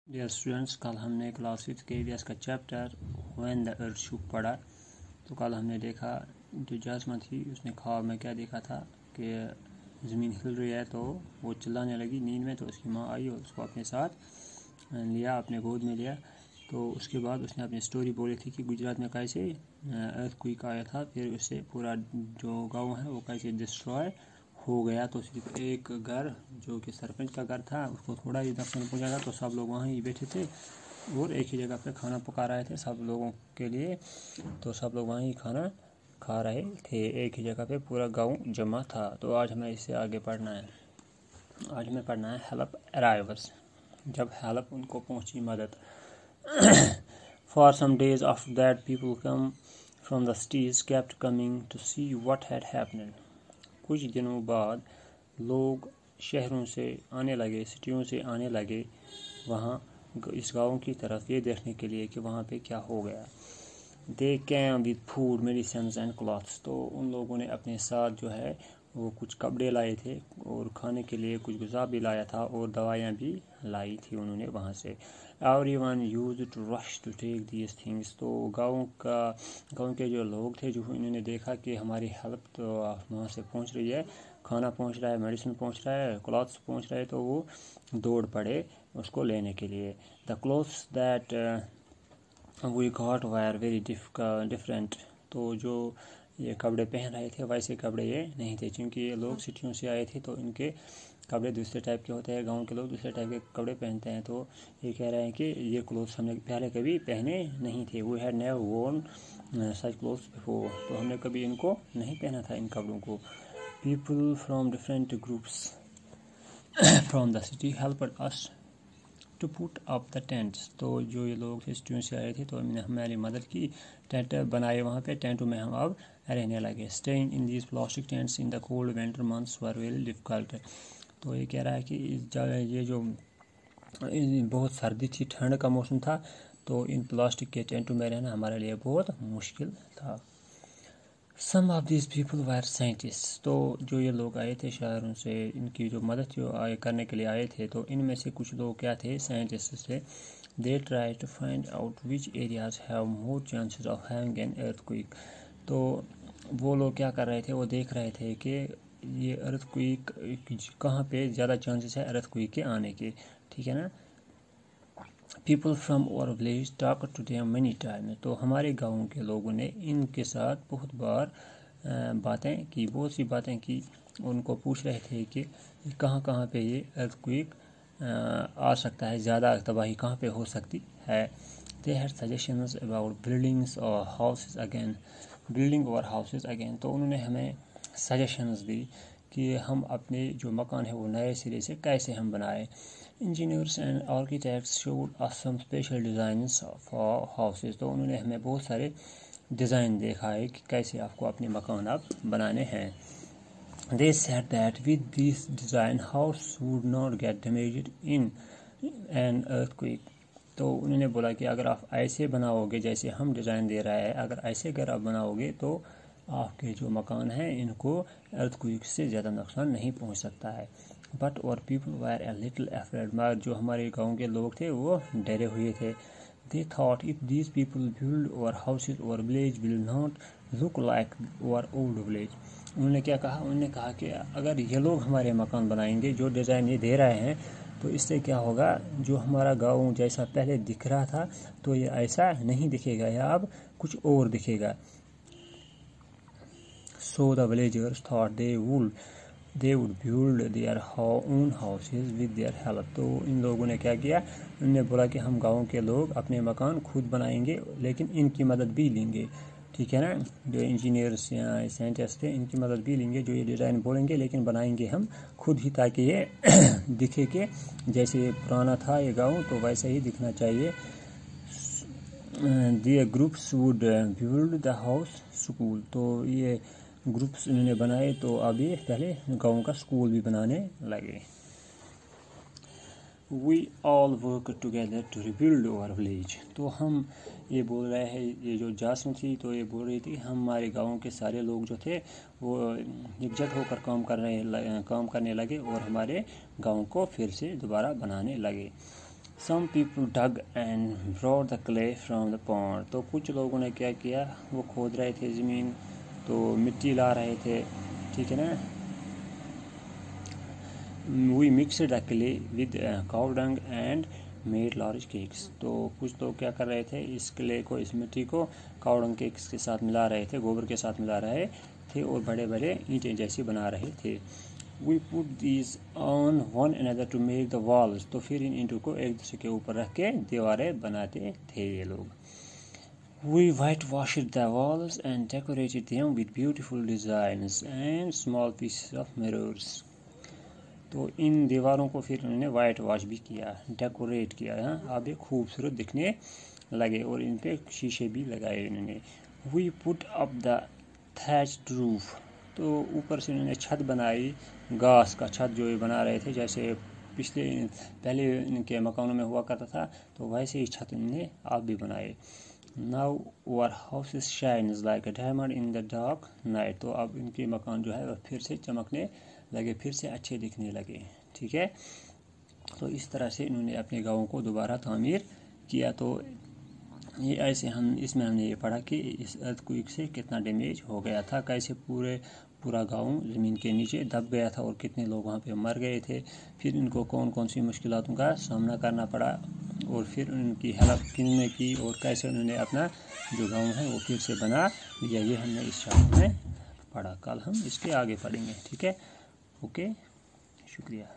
Dear students, कल हमने class 5 के ईवीएस का chapter when the earth shook पढ़ा। तो कल हमने देखा जो जासमा थी उसने ख्वाब में क्या देखा था कि ज़मीन हिल रही है, तो वो चिल्लाने लगी नींद में। तो उसकी माँ आई और उसको अपने साथ लिया, अपने गोद में लिया। तो उसके बाद उसने अपनी स्टोरी बोली थी कि गुजरात में कैसे अर्थक्वेक आया था, फिर उससे पूरा जो गाँव है वो कैसे डिस्ट्रॉय हो गया। तो सिर्फ एक घर जो कि सरपंच का घर था उसको थोड़ा ही नुकसान पहुंचा था। तो सब लोग वहाँ ही बैठे थे और एक ही जगह पे खाना पका रहे थे सब लोगों के लिए। तो सब लोग वहाँ ही खाना खा रहे थे, एक ही जगह पे पूरा गांव जमा था। तो आज हमें इससे आगे पढ़ना है। आज हमें पढ़ना है हेल्प अराइवर्स, जब हेल्प उनको पहुंची, मदद। For some days after that people come from the cities kept coming to see what had happened. कुछ दिनों बाद लोग शहरों से आने लगे, सिटियों से आने लगे वहाँ इस गाँव की तरफ, ये देखने के लिए कि वहाँ पे क्या हो गया। They came with food, medicines and clothes. तो उन लोगों ने अपने साथ जो है वो कुछ कपड़े लाए थे और खाने के लिए कुछ गुज़ा भी लाया था और दवाइयाँ भी लाई थी उन्होंने वहाँ से। Everyone used to rush to take these things. तो गाँव के जो लोग थे, जो इन्होंने देखा कि हमारी हेल्प तो वहाँ से पहुँच रही है, खाना पहुँच रहा है, मेडिसिन पहुँच रहा है, क्लॉथ्स पहुँच रहे हैं, तो वो दौड़ पड़े उसको लेने के लिए। The clothes that we got were very different. तो जो ये कपड़े पहन रहे थे वैसे कपड़े ये नहीं थे, क्योंकि ये लोग सिटियों से आए थे तो इनके कपड़े दूसरे टाइप के होते हैं। गांव के लोग दूसरे टाइप के कपड़े पहनते हैं। तो ये कह रहे हैं कि ये क्लोथ्स हमने पहले कभी पहने नहीं थे। We had never worn such clothes before. तो हमने कभी इनको नहीं पहना था, इन कपड़ों को। People from different groups from the city helped us to put up the tents. तो जो ये लोग सिटियों से आए थे तो इन्होंने हमारी मदद की, टेंट बनाए वहाँ पे, टेंटों में हम अब रहने लगे। Staying in these plastic tents in the cold winter months were very difficult. तो ये कह रहा है कि ये जो बहुत सर्दी थी, ठंड का मौसम था, तो इन प्लास्टिक के टेंटों में रहना हमारे लिए बहुत मुश्किल था। Some of this people were scientist. तो जो ये लोग आए थे शहरों से, इनकी जो मदद जो करने के लिए आए थे, तो इनमें से कुछ लोग क्या थे, साइंटिस्ट थे। They try to find out which areas have more chances of having an earthquake. तो वो लोग क्या कर रहे थे, वो देख रहे थे कि ये अर्थक्वेक कहाँ पे ज़्यादा चांसेस है अर्थक्वेक के आने के, ठीक है ना। People from our village talk to them many time. तो हमारे गाँव के लोगों ने इनके साथ बहुत बार बातें की, बहुत सी बातें की। उनको पूछ रहे थे कि कहाँ कहाँ पे ये अर्थक्वेक आ सकता है, ज़्यादा तबाही कहाँ पे हो सकती है। They had suggestions about buildings और हाउसेस अगेन, बिल्डिंग और हाउसेस अगेन। तो उन्होंने हमें सजेशंस दी कि हम अपने जो मकान है वो नए सिरे से कैसे हम बनाए। Engineers and architects showed us some special designs for houses. तो उन्होंने हमें बहुत सारे डिज़ाइन देखा है कि कैसे आपको अपने मकान आप बनाने हैं। They said that with this design house would not get damaged in an earthquake. तो उन्होंने बोला कि अगर आप ऐसे बनाओगे जैसे हम डिज़ाइन दे रहे हैं, अगर ऐसे घर आप बनाओगे तो आपके जो मकान हैं इनको अर्थक्वेक से ज़्यादा नुकसान नहीं पहुंच सकता है। बट और people were a little afraid. मगर जो हमारे गांव के लोग थे वो डरे हुए थे। They thought if these people build और हाउसेज और village will not look like और ओल्ड विलेज। उन्होंने क्या कहा, उन्होंने कहा कि अगर ये लोग हमारे मकान बनाएंगे जो डिज़ाइन ये दे रहे हैं, तो इससे क्या होगा, जो हमारा गांव जैसा पहले दिख रहा था तो ये ऐसा नहीं दिखेगा, या अब कुछ और दिखेगा। So the villagers thought they would build their own houses with their help. तो इन लोगों ने क्या किया, उन्होंने बोला कि हम गाँव के लोग अपने मकान खुद बनाएंगे, लेकिन इनकी मदद भी लेंगे, ठीक है ना। जो इंजीनियर्स या साइंटिस्ट थे इनकी मदद भी लेंगे, जो ये डिज़ाइन बोलेंगे, लेकिन बनाएंगे हम खुद ही, ताकि ये दिखे कि जैसे पुराना था ये गाँव तो वैसे ही दिखना चाहिए। The groups would build the house school. तो ये ग्रुप्स इन्होंने बनाए, तो अभी पहले गाँव का स्कूल भी बनाने लगे। We all work together to rebuild our village. तो हम ये बोल रहे हैं, ये जो जासम थी तो ये बोल रही थी हमारे गाँव के सारे लोग जो थे वो एकजुट होकर काम करने लगे और हमारे गाँव को फिर से दोबारा बनाने लगे। Some people dug and brought the clay from the pond. तो कुछ लोगों ने क्या किया, वो खोद रहे थे ज़मीन, तो मिट्टी ला रहे थे, ठीक है ना। We mixed the clay with cow dung and made large cakes. तो कुछ लोग क्या कर रहे थे, इस क्ले को, इस मिट्टी को काऊ डंग केक्स के साथ मिला रहे थे, गोबर के साथ मिला रहे थे और बड़े बड़े ईंटें जैसी बना रहे थे। We put these on one another to make the walls. तो फिर इन ईंटों को एक दूसरे के ऊपर रख के दीवारें बनाते थे ये लोग। We whitewashed the walls and decorated them with beautiful designs and small pieces of mirrors. तो इन दीवारों को फिर उन्होंने वाइट वॉश भी किया, डेकोरेट किया, अब ये खूबसूरत दिखने लगे और इन पे शीशे भी लगाए उन्होंने। We put up the thatched roof. तो ऊपर से उन्होंने छत बनाई, घास का छत जो ये बना रहे थे, जैसे पहले इनके मकानों में हुआ करता था, तो वैसे ही छत उन्होंने आप भी बनाए। Now our houses shines like a diamond in the dark night. तो अब इनके मकान जो है वह फिर से चमकने लगे, फिर से अच्छे दिखने लगे, ठीक है। तो इस तरह से इन्होंने अपने गाँवों को दोबारा तामीर किया। तो ये ऐसे इसमें हमने ये पढ़ा कि इस अर्थक्वेक से कितना डैमेज हो गया था, कैसे पूरा गांव ज़मीन के नीचे दब गया था और कितने लोग वहाँ पे मर गए थे, फिर इनको कौन कौन सी मुश्किलों का सामना करना पड़ा और फिर उनकी हेल्प किसने की और कैसे उन्होंने अपना जो गांव है वो फिर से बना लिया। ये हमने इस चैप्टर में पढ़ा। कल हम इसके आगे पढ़ेंगे, ठीक है। ओके, शुक्रिया।